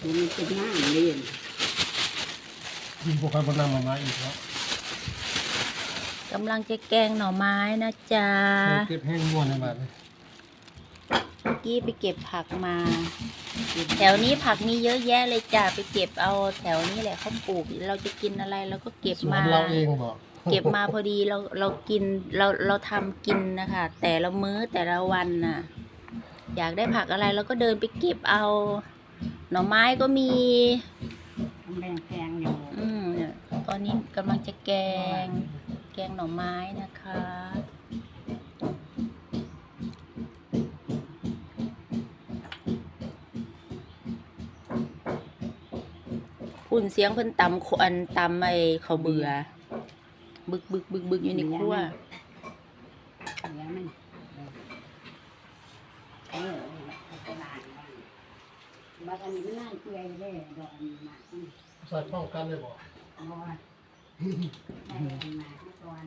มันเป็นง่ายเลยมีพวกใครบนน้ำมาอีกแล้วกำลังจะแกงหน่อไม้นะจ๊ะเก็บแห้งม้วนในบ้านเลยเมื่อกี้ไปเก็บผักมา แถวนี้ผักมีเยอะแยะเลยจ้ะไปเก็บเอาแถวนี้แหละเขาปลูกเราจะกินอะไรเราก็เก็บมา เราเองบอกเก็บมาพอดีเรากินเราทำกินนะคะแต่ละมื้อแต่ละวันน่ะ อยากได้ผักอะไรเราก็เดินไปเก็บเอา หน่อไม้ก็มีแพงอยู่เนี่ยตอนนี้กำลังจะแกงหน่อไม้นะคะอุ่นเสียงเพิ่นตำควันตำไอ้ข้าวเบื่อบึกอยู่ในครัวบางอันนี้มันน่าเกลียดเลยดอกมันมากใส่ป้องกันเลยบอกได้มาก่อน